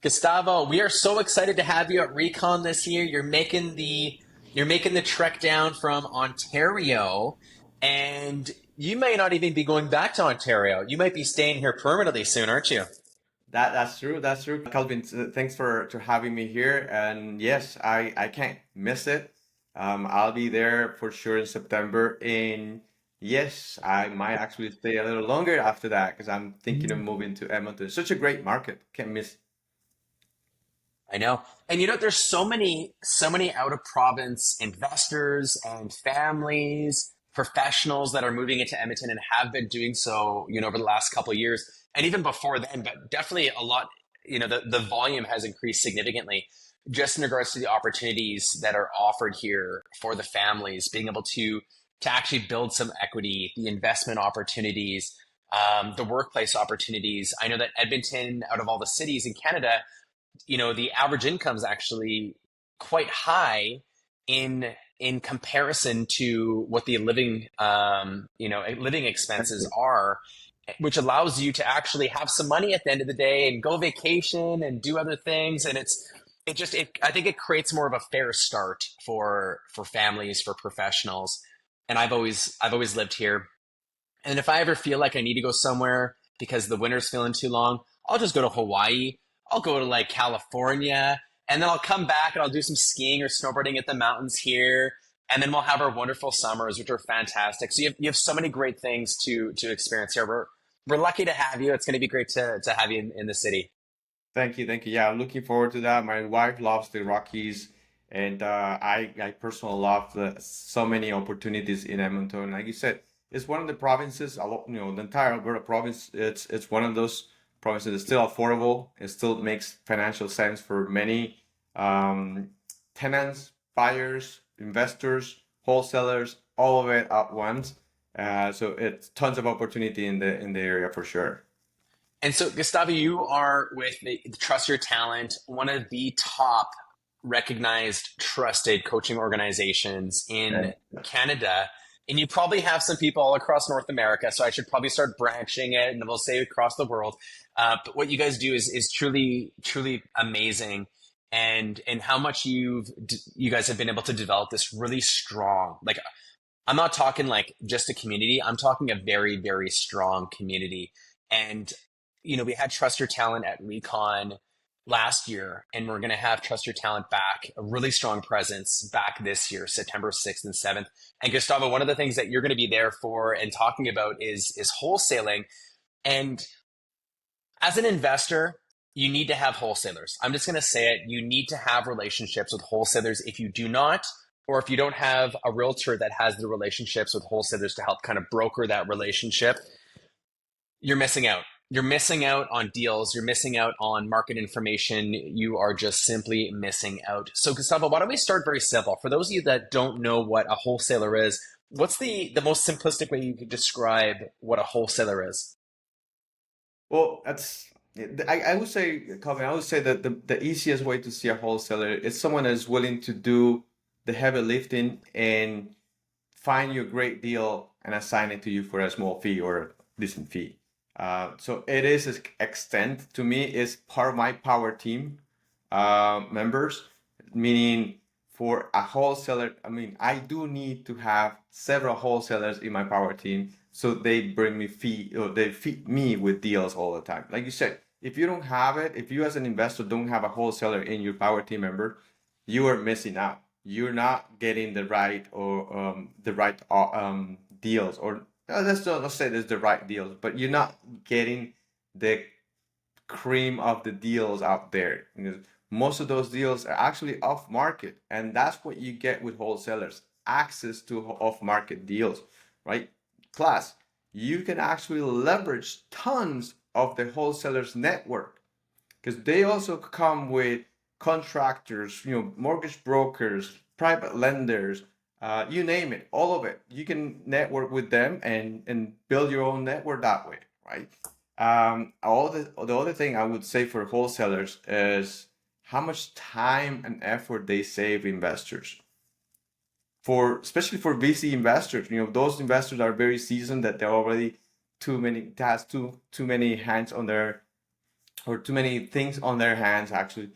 Gustavo, we are so excited to have you at Recon this year. You're making the trek down from Ontario, and you may not even be going back to Ontario. You might be staying here permanently soon, aren't you? That's true. That's true. Calvin, thanks for having me here. And yes, I can't miss it. I'll be there for sure in September. And yes, I might actually stay a little longer after that because I'm thinking of moving to Edmonton. Such a great market. Can't miss. I know. And there's so many out of province investors and families, professionals that are moving into Edmonton and have been doing so, over the last couple of years. And even before then, but definitely a lot, the volume has increased significantly just in regards to the opportunities that are offered here for the families, being able to actually build some equity, the investment opportunities, the workplace opportunities. I know that Edmonton, out of all the cities in Canada, the average income is actually quite high in comparison to what the living expenses are, which allows you to actually have some money at the end of the day and go vacation and do other things. And I think it creates more of a fair start for families, for professionals. And I've always lived here. And if I ever feel like I need to go somewhere because the winter's feeling too long, I'll just go to Hawaii. I'll go to like California, and then I'll come back and I'll do some skiing or snowboarding at the mountains here. And then we'll have our wonderful summers, which are fantastic. So you have so many great things to experience here. We're lucky to have you. It's going to be great to have you in the city. Thank you. Thank you. Yeah, I'm looking forward to that. My wife loves the Rockies, and I personally love so many opportunities in Edmonton. Like you said, it's one of the provinces. The entire Alberta province. It's one of those provinces that's still affordable. It still makes financial sense for many um, tenants, buyers, investors, wholesalers, all of it at once. So it's tons of opportunity in the area for sure. And so, Gustavo, you are with the Trust Your Talent, one of the top recognized, trusted coaching organizations in Canada. And you probably have some people all across North America. So I should probably start branching it, and we'll say across the world. But what you guys do is truly amazing, and how much you guys have been able to develop this really strong. Like, I'm not talking like just a community. I'm talking a very strong community. And we had Trust Your Talent at Recon last year, and we're going to have Trust Your Talent back, a really strong presence back this year, September 6th and 7th. And Gustavo, one of the things that you're going to be there for and talking about is wholesaling. And as an investor, you need to have wholesalers. I'm just going to say it. You need to have relationships with wholesalers. If you do not, or if you don't have a realtor that has the relationships with wholesalers to help kind of broker that relationship, you're missing out. You're missing out on deals. You're missing out on market information. You are just simply missing out. So, Gustavo, why don't we start very simple? For those of you that don't know what a wholesaler is, what's the most simplistic way you could describe what a wholesaler is? Well, I would say, Calvin, I would say that the easiest way to see a wholesaler is someone that is willing to do the heavy lifting and find you a great deal and assign it to you for a small fee or a decent fee. So it is extent to me is part of my power team members, meaning for a wholesaler, I mean, I do need to have several wholesalers in my power team so they bring me fee or they feed me with deals all the time. Like you said, if you don't have it, if you as an investor don't have a wholesaler in your power team member, you are missing out. You're not getting the right deals, or let's say there's the right deals, but you're not getting the cream of the deals out there. Most of those deals are actually off market, and that's what you get with wholesalers: access to off market deals, right? Class, you can actually leverage tons of the wholesalers network because they also come with contractors, mortgage brokers, private lenders, you name it, all of it. You can network with them and build your own network that way, right? All the other thing I would say for wholesalers is how much time and effort they save investors. For especially for VC investors, those investors are very seasoned that they're already too many has too many hands or too many things on their hands actually.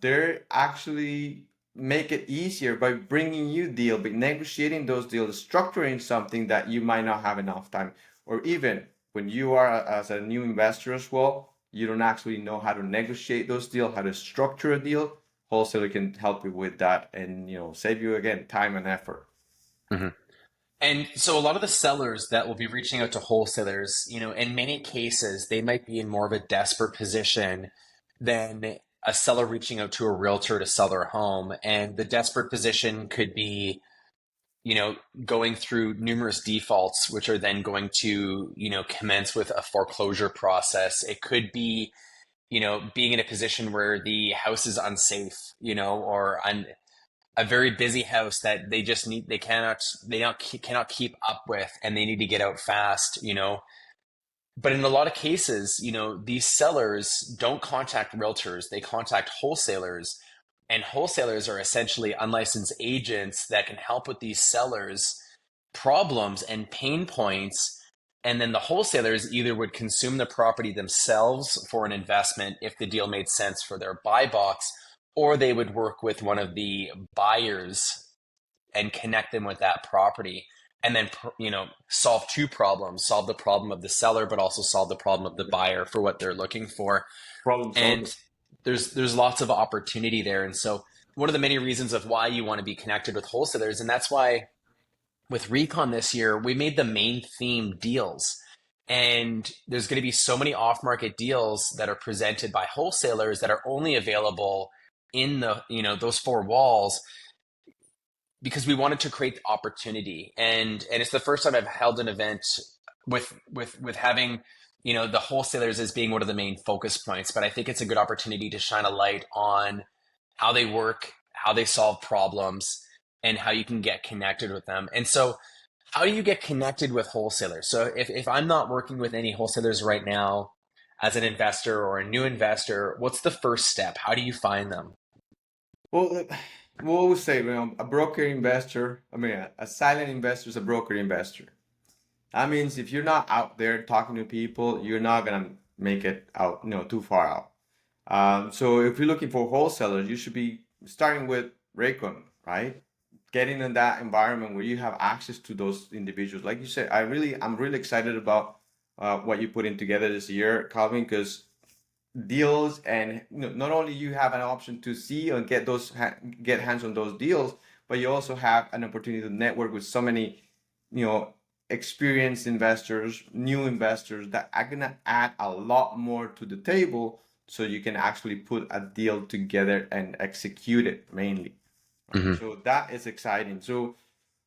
They're actually make it easier by bringing you deal, by negotiating those deals, structuring something that you might not have enough time, or even when you are as a new investor as well, you don't actually know how to negotiate those deals, how to structure a deal. Wholesaler can help you with that, and save you again time and effort. Mhm. And so a lot of the sellers that will be reaching out to wholesalers, in many cases, they might be in more of a desperate position than a seller reaching out to a realtor to sell their home. And the desperate position could be, you know, going through numerous defaults, which are then going to, commence with a foreclosure process. It could be, being in a position where the house is unsafe, or a very busy house that they just need, cannot keep up with, and they need to get out fast, but in a lot of cases, these sellers don't contact realtors, they contact wholesalers, and wholesalers are essentially unlicensed agents that can help with these sellers problems and pain points. And then the wholesalers either would consume the property themselves for an investment if the deal made sense for their buy box, or they would work with one of the buyers and connect them with that property, and then solve two problems: solve the problem of the seller, but also solve the problem of the buyer for what they're looking for. Problem solving. And there's lots of opportunity there. And so one of the many reasons of why you want to be connected with wholesalers, and that's why with Recon this year, we made the main theme deals. And there's going to be so many off market deals that are presented by wholesalers that are only available in the, those four walls, because we wanted to create opportunity. And it's the first time I've held an event with having, the wholesalers as being one of the main focus points. But I think it's a good opportunity to shine a light on how they work, how they solve problems, and how you can get connected with them. And so, how do you get connected with wholesalers? So if I'm not working with any wholesalers right now as an investor or a new investor, what's the first step? How do you find them? Well, we always say, a broker investor, a silent investor is a broker investor. That means if you're not out there talking to people, you're not gonna make it out, too far out. So if you're looking for wholesalers, you should be starting with Raycon, right? Getting in that environment where you have access to those individuals. Like you said, I'm really excited about what you put in together this year, Calvin, because deals, and not only you have an option to see and get hands on those deals, but you also have an opportunity to network with so many you know experienced investors, new investors that are gonna add a lot more to the table, so you can actually put a deal together and execute it mainly, right? Hmm. So that is exciting. So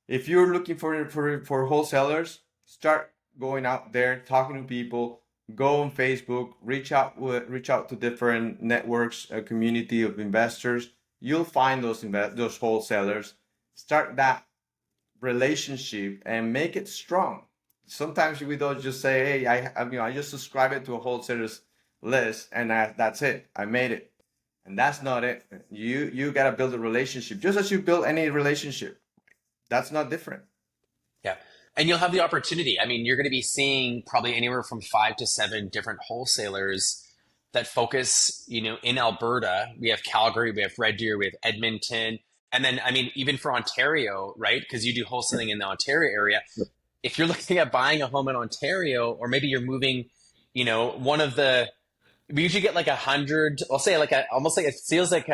if you're looking for wholesalers, start going out there, talking to people. Go on Facebook, reach out to different networks, a community of investors. You'll find those wholesalers. Start that relationship and make it strong. Sometimes we don't just say, "Hey, I just subscribe it to a wholesalers list, and that's it. I made it." And that's not it. You gotta build a relationship, just as you build any relationship. That's not different. Yeah. And you'll have the opportunity. I mean, you're going to be seeing probably anywhere from 5 to 7 different wholesalers that focus, in Alberta. We have Calgary, we have Red Deer, we have Edmonton. And then, I mean, even for Ontario, right? Because you do wholesaling in the Ontario area. If you're looking at buying a home in Ontario, or maybe you're moving, one of the, we usually get like 100, I'll say like almost like it feels like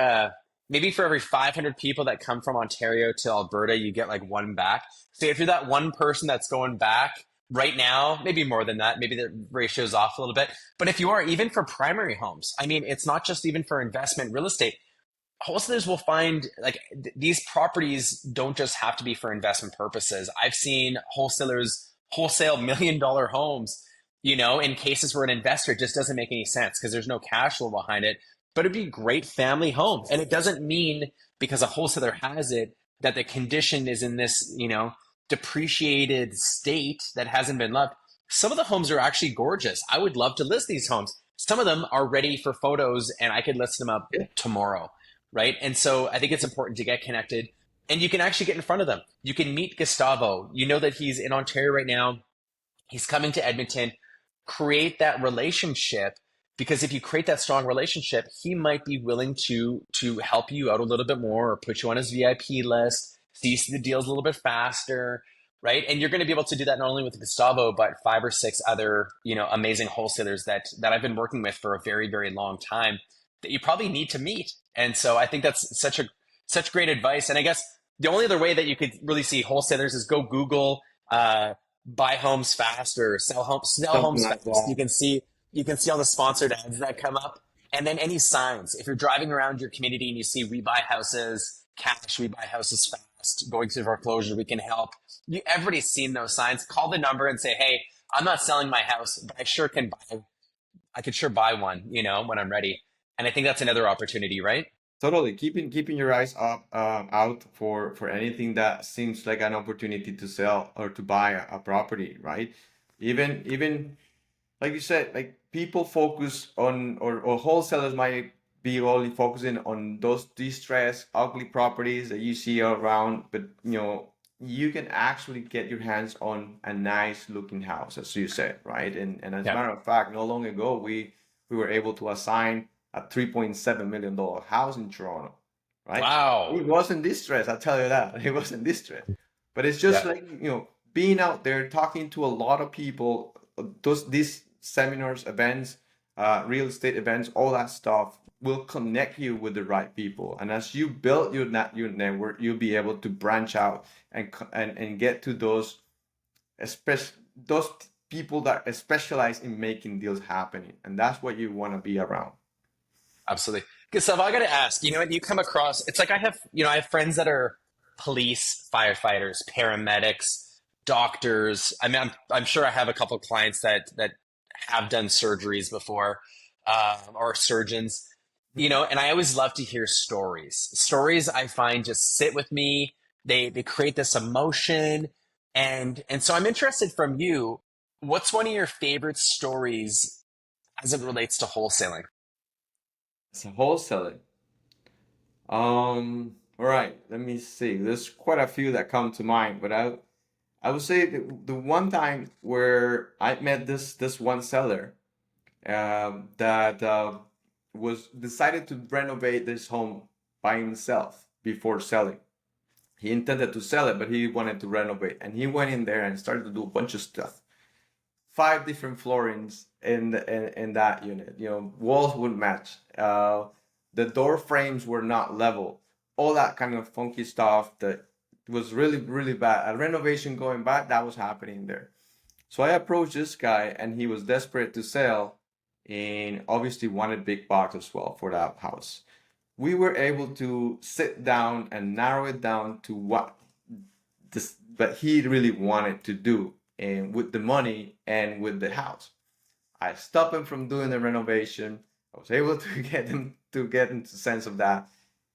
maybe for every 500 people that come from Ontario to Alberta, you get like one back. So if you're that one person that's going back right now, maybe more than that, maybe the ratio is off a little bit. But if you are, even for primary homes, I mean, it's not just even for investment real estate. Wholesalers will find like these properties don't just have to be for investment purposes. I've seen wholesalers wholesale $1 million homes, in cases where an investor just doesn't make any sense because there's no cash flow behind it. But it'd be great family homes. And it doesn't mean because a wholesaler has it that the condition is in this, depreciated state that hasn't been loved. Some of the homes are actually gorgeous. I would love to list these homes. Some of them are ready for photos and I could list them up Yeah. tomorrow. Right. And so I think it's important to get connected, and you can actually get in front of them. You can meet Gustavo. You know that he's in Ontario right now. He's coming to Edmonton. Create that relationship because if you create that strong relationship, he might be willing to help you out a little bit more or put you on his VIP list, so you see the deals a little bit faster, right? And you're going to be able to do that not only with Gustavo, but five or six other, amazing wholesalers that I've been working with for a very, very long time that you probably need to meet. And so I think that's such great advice. And I guess the only other way that you could really see wholesalers is go Google buy homes fast or sell Something homes like fast. that. You can see all the sponsored ads that come up, and then any signs. If you're driving around your community and you see we buy houses cash, we buy houses fast, going through foreclosure, we can help. Everybody's seen those signs. Call the number and say, hey, I'm not selling my house, but I could sure buy one, when I'm ready. And I think that's another opportunity, right? Totally. Keeping your eyes up out for anything that seems like an opportunity to sell or to buy a property, right? Even like you said, like people focus on or wholesalers might be only focusing on those distressed, ugly properties that you see around, but you can actually get your hands on a nice looking house, as you said, right? And as a Yeah. matter of fact, not long ago we were able to assign a $3.7 million house in Toronto, right? Wow. It wasn't distressed, I'll tell you that. It wasn't distressed. But it's just Yeah, like, being out there talking to a lot of people, these seminars, events, real estate events, all that stuff will connect you with the right people. And as you build your network, you'll be able to branch out and get to those people that specialize in making deals happening. And that's what you want to be around. absolutely. Gustavo, I got to ask, what you come across, it's like I have friends that are police, firefighters, paramedics, doctors. I mean, I'm sure I have a couple of clients that have done surgeries before, or surgeons, and I always love to hear stories. Stories I find just sit with me. They create this emotion. And so I'm interested from you, what's one of your favorite stories as it relates to wholesaling? It's a wholesaler. All right, let me see. There's quite a few that come to mind, but I would say the one time where I met this one seller that was decided to renovate this home by himself before selling. He intended to sell it, but he wanted to renovate, and he went in there and started to do a bunch of stuff. Five different floorings in that unit. Walls wouldn't match. The door frames were not level. All that kind of funky stuff that was really really bad. A renovation going bad that was happening there. So I approached this guy, and he was desperate to sell, and obviously wanted big bucks as well for that house. We were able to sit down and narrow it down to what this, but he really wanted to do, and with the money and with the house. I stopped him from doing the renovation. I was able to get into sense of that.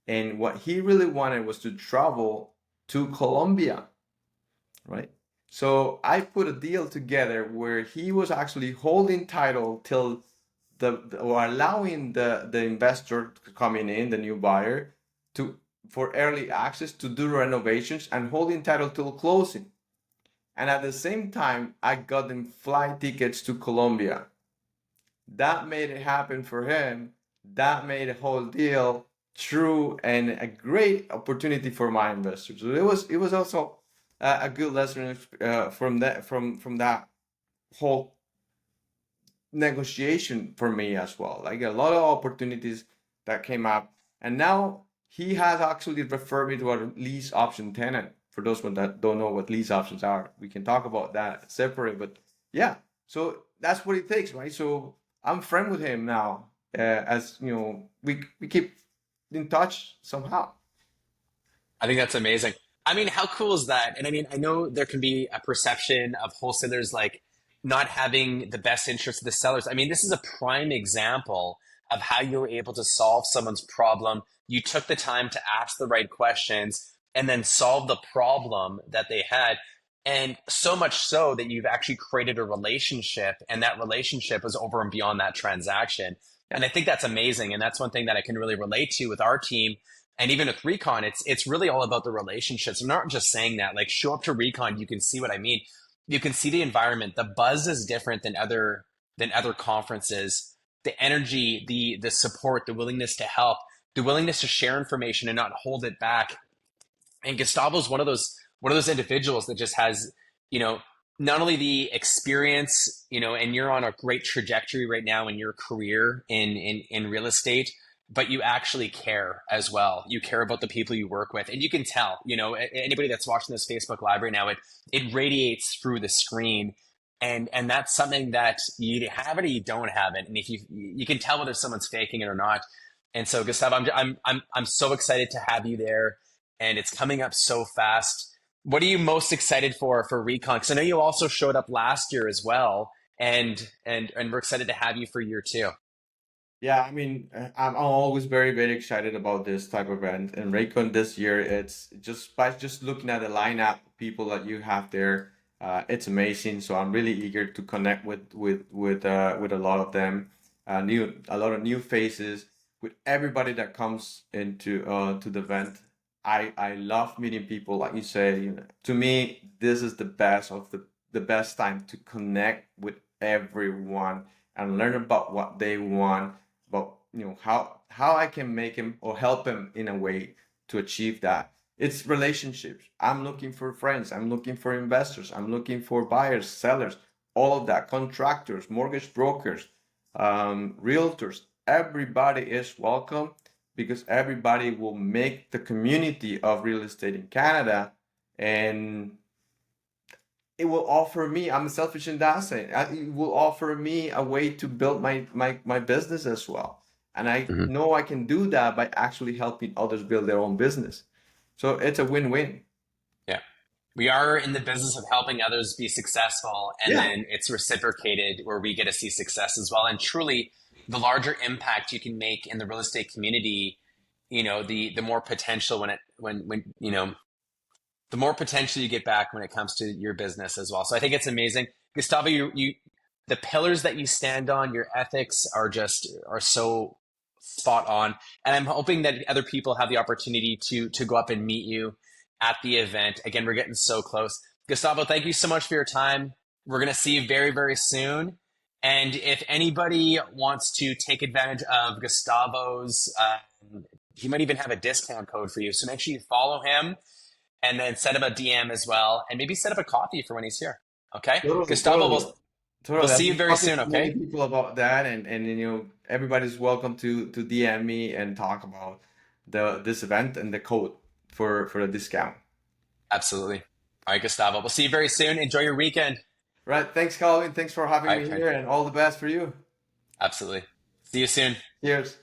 And what he really wanted was to travel to Colombia, right? So I put a deal together where he was actually holding title till or allowing the investor coming in, the new buyer, to for early access to do renovations and holding title till closing. And at the same time, I got them flight tickets to Colombia. That made it happen for him. That made the whole deal true and a great opportunity for my investors. So it was also a good lesson from that whole negotiation for me as well. Like a lot of opportunities that came up, and now he has actually referred me to a lease option tenant. For those one that don't know what lease options are, we can talk about that separate. But yeah, so that's what it takes, right? So I'm friend with him now, as we keep in touch somehow. I think that's amazing. I mean, how cool is that? And I mean, I know there can be a perception of wholesalers like not having the best interest of the sellers. I mean, this is a prime example of how you were able to solve someone's problem. You took the time to ask the right questions and then solve the problem that they had. And so much so that you've actually created a relationship, and that relationship was over and beyond that transaction. Yeah. And I think that's amazing. And that's one thing that I can really relate to with our team. And even with Recon, it's really all about the relationships. I'm not just saying that. Like, show up to Recon, you can see what I mean. You can see the environment. The buzz is different than other conferences. the energy, the support, the willingness to help, the willingness to share information and not hold it back. And Gustavo's one of those individuals that just has, you know, not only the experience, and you're on a great trajectory right now in your career in real estate, but you actually care as well. You care about the people you work with, and you can tell. Anybody that's watching this Facebook Live right now, it radiates through the screen, and that's something that you have it or you don't have it, and if you can tell whether someone's faking it or not. And so, Gustavo, I'm so excited to have you there, and it's coming up so fast. What are you most excited for Recon? Because I know you also showed up last year as well, and we're excited to have you for year two. Yeah, I mean, I'm always very, very excited about this type of event. And Raycon this year, it's just by just looking at the lineup, people that you have there, it's amazing. So I'm really eager to connect with a lot of them, a lot of new faces, with everybody that comes into to the event. I love meeting people, like you said. To me, this is the best of the best time to connect with everyone and learn about what they want, but how I can make him or help him in a way to achieve that. It's relationships. I'm looking for friends. I'm looking for investors. I'm looking for buyers, sellers, all of that, contractors, mortgage brokers, realtors. Everybody is welcome because everybody will make the community of real estate in Canada, and it will offer me, I'm selfish in that sense, it will offer me a way to build my business as well. And I Mhm. know I can do that by actually helping others build their own business. So it's a win-win. Yeah. We are in the business of helping others be successful, and Yeah. then it's reciprocated where we get to see success as well. And truly, the larger impact you can make in the real estate community, the more potential when the more potential you get back when it comes to your business as well. So I think it's amazing. Gustavo, the pillars that you stand on, your ethics are so spot on. And I'm hoping that other people have the opportunity to go up and meet you at the event. Again, we're getting so close. Gustavo, thank you so much for your time. We're gonna see you very, very soon. And if anybody wants to take advantage of Gustavo's, he might even have a discount code for you. So make sure you follow him and then send him a DM as well, and maybe set up a coffee for when he's here. Okay, Totally, Gustavo, totally, we'll totally. I've see you been very talking soon. to many Okay, people about that, and everybody's welcome to DM me and talk about this event and the code for the discount. absolutely. All right, Gustavo, we'll see you very soon. Enjoy your weekend. Right. Thanks, Calvin. Thanks for having All me right, here, and all the best for you. absolutely. See you soon. Cheers.